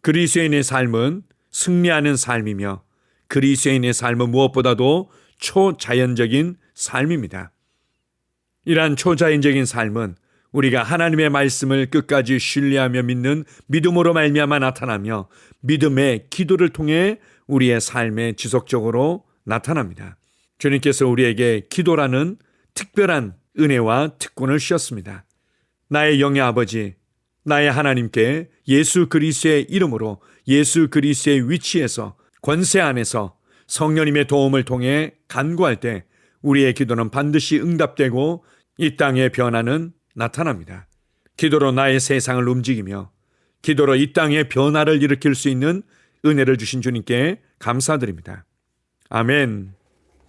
그리스도인의 삶은 승리하는 삶이며 그리스도인의 삶은 무엇보다도 초자연적인 삶입니다. 이러한 초자연적인 삶은 우리가 하나님의 말씀을 끝까지 신뢰하며 믿는 믿음으로 말미암아 나타나며 믿음의 기도를 통해 우리의 삶에 지속적으로 나타납니다. 주님께서 우리에게 기도라는 특별한 은혜와 특권을 주셨습니다. 나의 영의 아버지, 나의 하나님께 예수 그리스도의 이름으로 예수 그리스도의 위치에서 권세 안에서 성령님의 도움을 통해 간구할 때 우리의 기도는 반드시 응답되고 이 땅의 변화는 나타납니다. 기도로 나의 세상을 움직이며 기도로 이 땅의 변화를 일으킬 수 있는 은혜를 주신 주님께 감사드립니다. 아멘.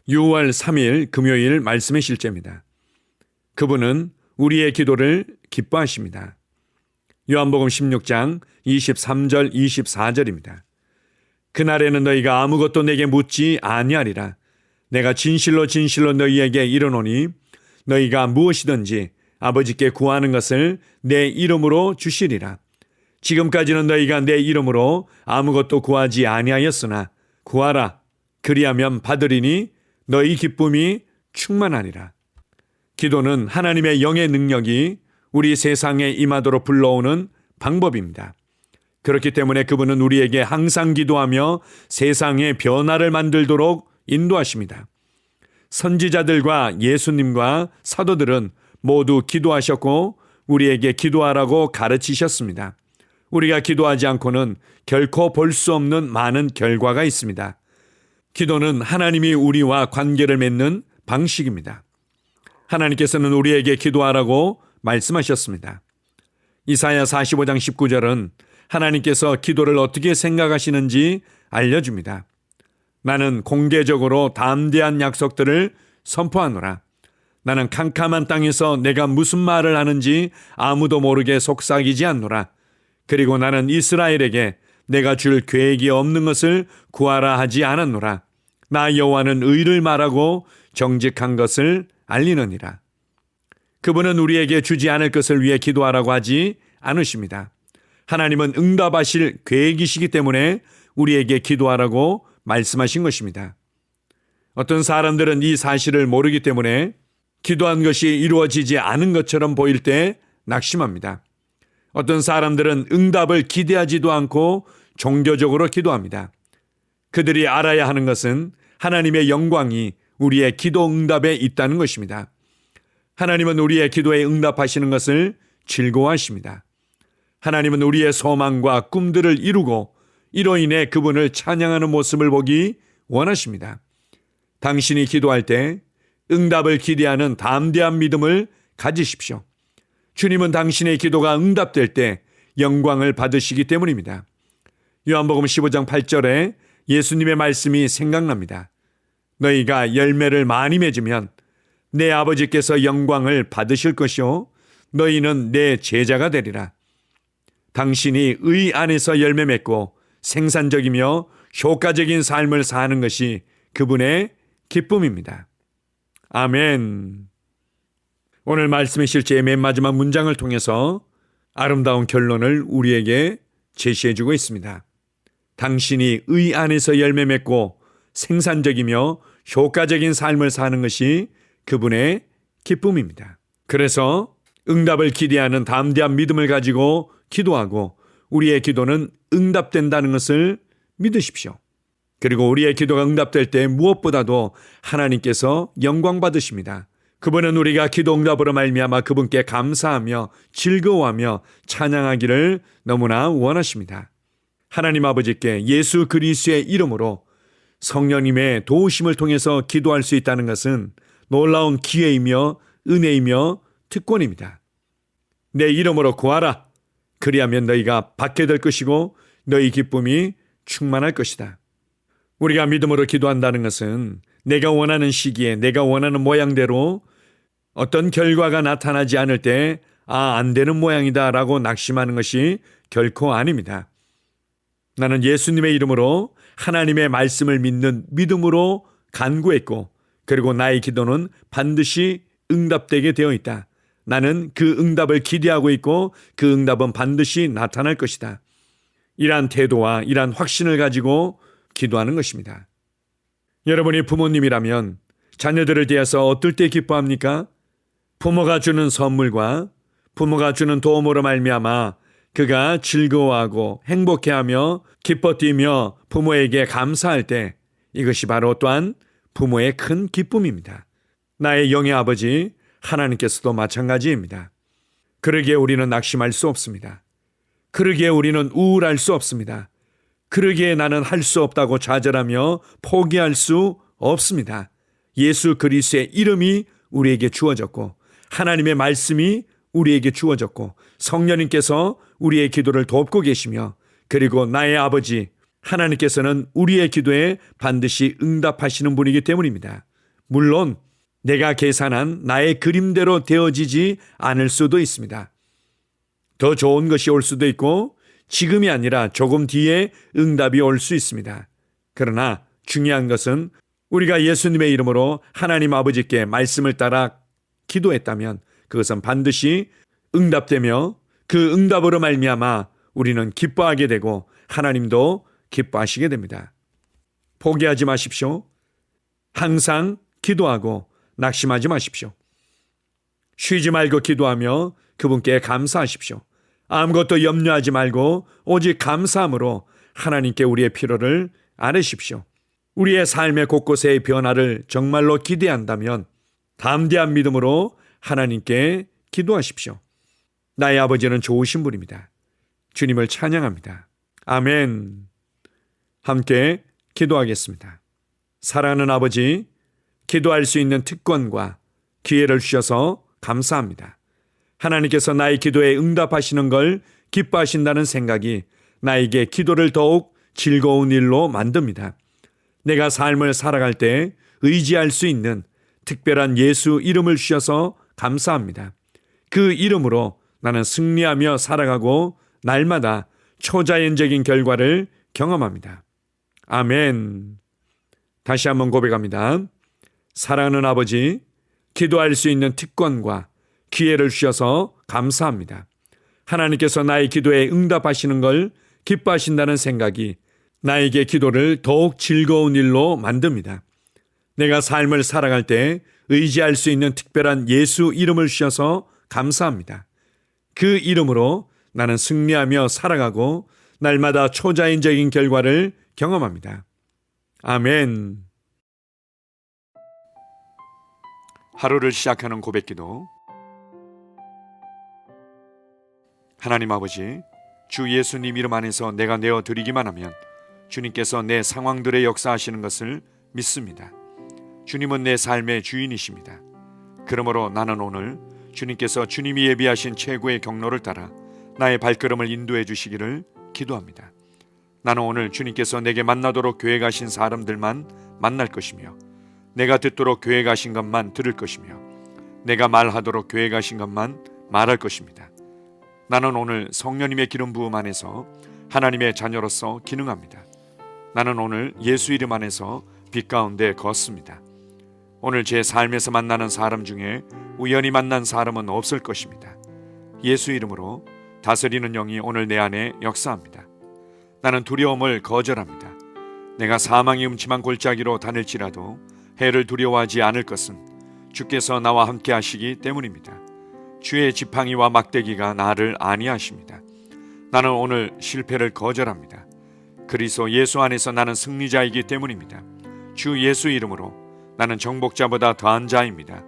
6월 3일 금요일 말씀의 실제입니다. 그분은 우리의 기도를 기뻐하십니다. 요한복음 16장 23절 24절입니다. 그날에는 너희가 아무것도 내게 묻지 아니하리라. 내가 진실로 진실로 너희에게 이르노니 너희가 무엇이든지 아버지께 구하는 것을 내 이름으로 주시리라. 지금까지는 너희가 내 이름으로 아무것도 구하지 아니하였으나 구하라. 그리하면 받으리니 너희 기쁨이 충만하리라. 기도는 하나님의 영의 능력이 우리 세상에 임하도록 불러오는 방법입니다. 그렇기 때문에 그분은 우리에게 항상 기도하며 세상의 변화를 만들도록 인도하십니다. 선지자들과 예수님과 사도들은 모두 기도하셨고 우리에게 기도하라고 가르치셨습니다. 우리가 기도하지 않고는 결코 볼 수 없는 많은 결과가 있습니다. 기도는 하나님이 우리와 관계를 맺는 방식입니다. 하나님께서는 우리에게 기도하라고 말씀하셨습니다. 이사야 45장 19절은 하나님께서 기도를 어떻게 생각하시는지 알려줍니다. 나는 공개적으로 담대한 약속들을 선포하노라. 나는 캄캄한 땅에서 내가 무슨 말을 하는지 아무도 모르게 속삭이지 않노라. 그리고 나는 이스라엘에게 내가 줄 계획이 없는 것을 구하라 하지 않았노라. 나 여호와는 의를 말하고 정직한 것을 알리느니라. 그분은 우리에게 주지 않을 것을 위해 기도하라고 하지 않으십니다. 하나님은 응답하실 계획이시기 때문에 우리에게 기도하라고 말씀하신 것입니다. 어떤 사람들은 이 사실을 모르기 때문에 기도한 것이 이루어지지 않은 것처럼 보일 때 낙심합니다. 어떤 사람들은 응답을 기대하지도 않고 종교적으로 기도합니다. 그들이 알아야 하는 것은 하나님의 영광이 우리의 기도 응답에 있다는 것입니다. 하나님은 우리의 기도에 응답하시는 것을 즐거워하십니다. 하나님은 우리의 소망과 꿈들을 이루고 이로 인해 그분을 찬양하는 모습을 보기 원하십니다. 당신이 기도할 때 응답을 기대하는 담대한 믿음을 가지십시오. 주님은 당신의 기도가 응답될 때 영광을 받으시기 때문입니다. 요한복음 15장 8절에 예수님의 말씀이 생각납니다. 너희가 열매를 많이 맺으면 내 아버지께서 영광을 받으실 것이요 너희는 내 제자가 되리라. 당신이 의 안에서 열매 맺고 생산적이며 효과적인 삶을 사는 것이 그분의 기쁨입니다. 아멘. 오늘 말씀의 실제의 맨 마지막 문장을 통해서 아름다운 결론을 우리에게 제시해주고 있습니다. 당신이 의 안에서 열매 맺고 생산적이며 효과적인 삶을 사는 것이 그분의 기쁨입니다. 그래서 응답을 기대하는 담대한 믿음을 가지고 기도하고 우리의 기도는 응답된다는 것을 믿으십시오. 그리고 우리의 기도가 응답될 때 무엇보다도 하나님께서 영광 받으십니다. 그분은 우리가 기도 응답으로 말미암아 그분께 감사하며 즐거워하며 찬양하기를 너무나 원하십니다. 하나님 아버지께 예수 그리스도의 이름으로 성령님의 도우심을 통해서 기도할 수 있다는 것은 놀라운 기회이며 은혜이며 특권입니다. 내 이름으로 구하라. 그리하면 너희가 받게 될 것이고 너희 기쁨이 충만할 것이다. 우리가 믿음으로 기도한다는 것은 내가 원하는 시기에 내가 원하는 모양대로 어떤 결과가 나타나지 않을 때 안 되는 모양이다 라고 낙심하는 것이 결코 아닙니다. 나는 예수님의 이름으로 하나님의 말씀을 믿는 믿음으로 간구했고 그리고 나의 기도는 반드시 응답되게 되어 있다. 나는 그 응답을 기대하고 있고 그 응답은 반드시 나타날 것이다. 이러한 태도와 이러한 확신을 가지고 기도하는 것입니다. 여러분이 부모님이라면 자녀들을 대해서 어떨 때 기뻐합니까? 부모가 주는 선물과 부모가 주는 도움으로 말미암아 그가 즐거워하고 행복해하며 기뻐 뛰며 부모에게 감사할 때, 이것이 바로 또한 부모의 큰 기쁨입니다. 나의 영의 아버지 하나님께서도 마찬가지입니다. 그러기에 우리는 낙심할 수 없습니다. 그러기에 우리는 우울할 수 없습니다. 그러기에 나는 할 수 없다고 좌절하며 포기할 수 없습니다. 예수 그리스도의 이름이 우리에게 주어졌고 하나님의 말씀이 우리에게 주어졌고 성령님께서 우리의 기도를 돕고 계시며, 그리고 나의 아버지 하나님께서는 우리의 기도에 반드시 응답하시는 분이기 때문입니다. 물론 내가 계산한 나의 그림대로 되어지지 않을 수도 있습니다. 더 좋은 것이 올 수도 있고 지금이 아니라 조금 뒤에 응답이 올 수 있습니다. 그러나 중요한 것은 우리가 예수님의 이름으로 하나님 아버지께 말씀을 따라 기도했다면 그것은 반드시 응답되며 그 응답으로 말미암아 우리는 기뻐하게 되고 하나님도 기뻐하시게 됩니다. 포기하지 마십시오. 항상 기도하고 낙심하지 마십시오. 쉬지 말고 기도하며 그분께 감사하십시오. 아무것도 염려하지 말고 오직 감사함으로 하나님께 우리의 필요를 아뢰십시오. 우리의 삶의 곳곳의 변화를 정말로 기대한다면 담대한 믿음으로 하나님께 기도하십시오. 나의 아버지는 좋으신 분입니다. 주님을 찬양합니다. 아멘. 함께 기도하겠습니다. 사랑하는 아버지, 기도할 수 있는 특권과 기회를 주셔서 감사합니다. 하나님께서 나의 기도에 응답하시는 걸 기뻐하신다는 생각이 나에게 기도를 더욱 즐거운 일로 만듭니다. 내가 삶을 살아갈 때 의지할 수 있는 특별한 예수 이름을 주셔서 감사합니다. 그 이름으로 나는 승리하며 살아가고 날마다 초자연적인 결과를 경험합니다. 아멘. 다시 한번 고백합니다. 사랑하는 아버지, 기도할 수 있는 특권과 기회를 주셔서 감사합니다. 하나님께서 나의 기도에 응답하시는 걸 기뻐하신다는 생각이 나에게 기도를 더욱 즐거운 일로 만듭니다. 내가 삶을 살아갈 때 의지할 수 있는 특별한 예수 이름을 주셔서 감사합니다. 그 이름으로 나는 승리하며 살아가고 날마다 초자연적인 결과를 경험합니다. 아멘. 하루를 시작하는 고백기도. 하나님 아버지, 주 예수님 이름 안에서 내가 내어드리기만 하면 주님께서 내 상황들의 역사하시는 것을 믿습니다. 주님은 내 삶의 주인이십니다. 그러므로 나는 오늘 주님께서 주님이 예비하신 최고의 경로를 따라 나의 발걸음을 인도해 주시기를 기도합니다. 나는 오늘 주님께서 내게 만나도록 계획하신 사람들만 만날 것이며, 내가 듣도록 계획하신 것만 들을 것이며, 내가 말하도록 계획하신 것만 말할 것입니다. 나는 오늘 성령님의 기름 부음 안에서 하나님의 자녀로서 기능합니다. 나는 오늘 예수 이름 안에서 빛 가운데 걷습니다. 오늘 제 삶에서 만나는 사람 중에 우연히 만난 사람은 없을 것입니다. 예수 이름으로 다스리는 영이 오늘 내 안에 역사합니다. 나는 두려움을 거절합니다. 내가 사망의 음침한 골짜기로 다닐지라도 해를 두려워하지 않을 것은 주께서 나와 함께 하시기 때문입니다. 주의 지팡이와 막대기가 나를 안위하십니다. 나는 오늘 실패를 거절합니다. 그리스도 예수 안에서 나는 승리자이기 때문입니다. 주 예수 이름으로 나는 정복자보다 더한 자입니다.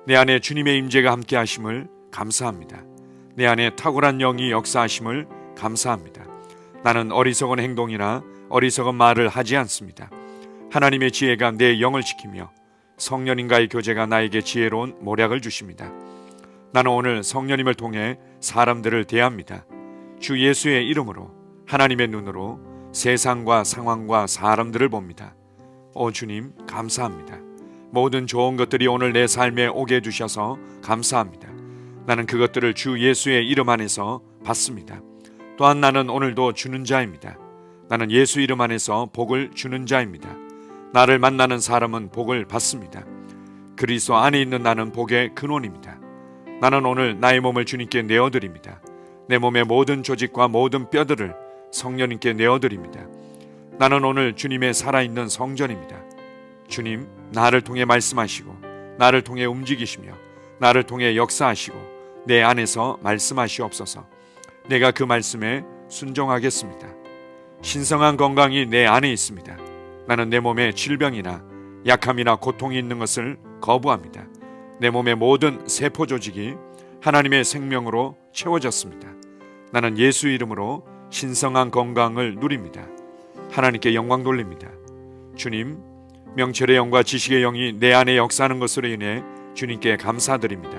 내 안에 주님의 임재가 함께 하심을 감사합니다. 내 안에 탁월한 영이 역사하심을 감사합니다. 나는 어리석은 행동이나 어리석은 말을 하지 않습니다. 하나님의 지혜가 내 영을 지키며 성령님과의 교제가 나에게 지혜로운 모략을 주십니다. 나는 오늘 성령님을 통해 사람들을 대합니다. 주 예수의 이름으로 하나님의 눈으로 세상과 상황과 사람들을 봅니다. 오 주님, 감사합니다. 모든 좋은 것들이 오늘 내 삶에 오게 해주셔서 감사합니다. 나는 그것들을 주 예수의 이름 안에서 받습니다. 또한 나는 오늘도 주는 자입니다. 나는 예수 이름 안에서 복을 주는 자입니다. 나를 만나는 사람은 복을 받습니다. 그리스도 안에 있는 나는 복의 근원입니다. 나는 오늘 나의 몸을 주님께 내어드립니다. 내 몸의 모든 조직과 모든 뼈들을 성령님께 내어드립니다. 나는 오늘 주님의 살아있는 성전입니다. 주님, 나를 통해 말씀하시고 나를 통해 움직이시며 나를 통해 역사하시고 내 안에서 말씀하시옵소서. 내가 그 말씀에 순종하겠습니다. 신성한 건강이 내 안에 있습니다. 나는 내 몸에 질병이나 약함이나 고통이 있는 것을 거부합니다. 내 몸의 모든 세포 조직이 하나님의 생명으로 채워졌습니다. 나는 예수 이름으로 신성한 건강을 누립니다. 하나님께 영광 돌립니다. 주님, 명철의 영과 지식의 영이 내 안에 역사하는 것으로 인해 주님께 감사드립니다.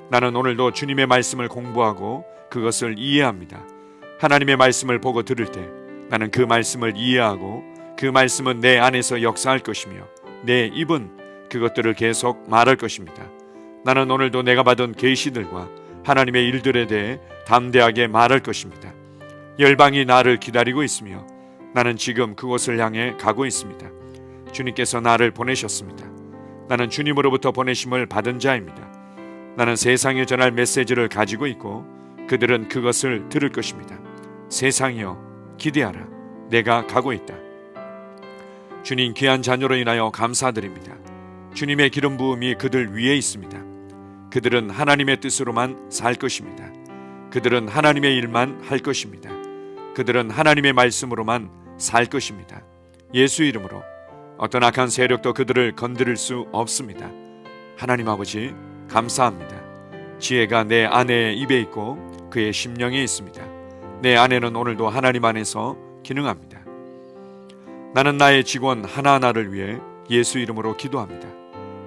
나는 오늘도 주님의 말씀을 공부하고 그것을 이해합니다. 하나님의 말씀을 보고 들을 때 나는 그 말씀을 이해하고 그 말씀은 내 안에서 역사할 것이며 내 입은 그것들을 계속 말할 것입니다. 나는 오늘도 내가 받은 계시들과 하나님의 일들에 대해 담대하게 말할 것입니다. 열방이 나를 기다리고 있으며 나는 지금 그곳을 향해 가고 있습니다. 주님께서 나를 보내셨습니다. 나는 주님으로부터 보내심을 받은 자입니다. 나는 세상에 전할 메시지를 가지고 있고 그들은 그것을 들을 것입니다. 세상이여 기대하라. 내가 가고 있다. 주님, 귀한 자녀로 인하여 감사드립니다. 주님의 기름 부음이 그들 위에 있습니다. 그들은 하나님의 뜻으로만 살 것입니다. 그들은 하나님의 일만 할 것입니다. 그들은 하나님의 말씀으로만 살 것입니다. 예수 이름으로 어떤 악한 세력도 그들을 건드릴 수 없습니다. 하나님 아버지, 감사합니다. 지혜가 내 아내의 입에 있고 그의 심령에 있습니다. 내 아내는 오늘도 하나님 안에서 기능합니다. 나는 나의 직원 하나하나를 위해 예수 이름으로 기도합니다.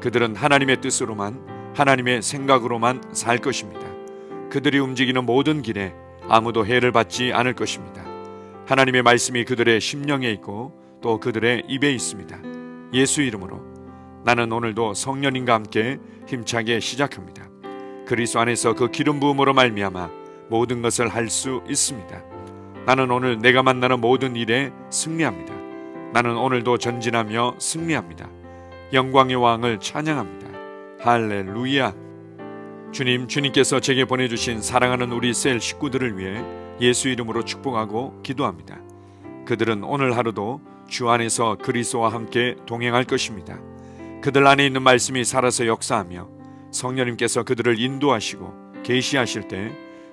그들은 하나님의 뜻으로만, 하나님의 생각으로만 살 것입니다. 그들이 움직이는 모든 길에 아무도 해를 받지 않을 것입니다. 하나님의 말씀이 그들의 심령에 있고 또 그들의 입에 있습니다. 예수 이름으로 나는 오늘도 성령님과 함께 힘차게 시작합니다. 그리스도 안에서 그 기름 부음으로 말미암아 모든 것을 할 수 있습니다. 나는 오늘 내가 만나는 모든 일에 승리합니다. 나는 오늘도 전진하며 승리합니다. 영광의 왕을 찬양합니다. 할렐루야. 주님, 주님께서 제게 보내주신 사랑하는 우리 셀 식구들을 위해 예수 이름으로 축복하고 기도합니다. 그들은 오늘 하루도 주 안에서 그리스도와 함께 동행할 것입니다. 그들 안에 있는 말씀이 살아서 역사하며 성령님께서 그들을 인도하시고 계시하실 때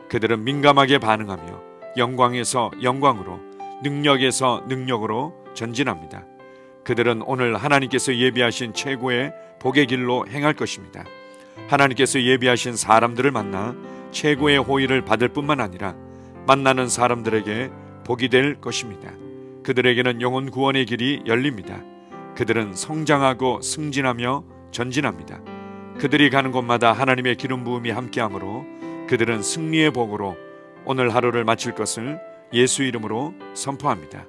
그들은 민감하게 반응하며 영광에서 영광으로, 능력에서 능력으로 전진합니다. 그들은 오늘 하나님께서 예비하신 최고의 복의 길로 행할 것입니다. 하나님께서 예비하신 사람들을 만나 최고의 호의를 받을 뿐만 아니라 만나는 사람들에게 복이 될 것입니다. 그들에게는 영혼 구원의 길이 열립니다. 그들은 성장하고 승진하며 전진합니다. 그들이 가는 곳마다 하나님의 기름 부음이 함께하므로 그들은 승리의 복으로 오늘 하루를 마칠 것을 예수 이름으로 선포합니다.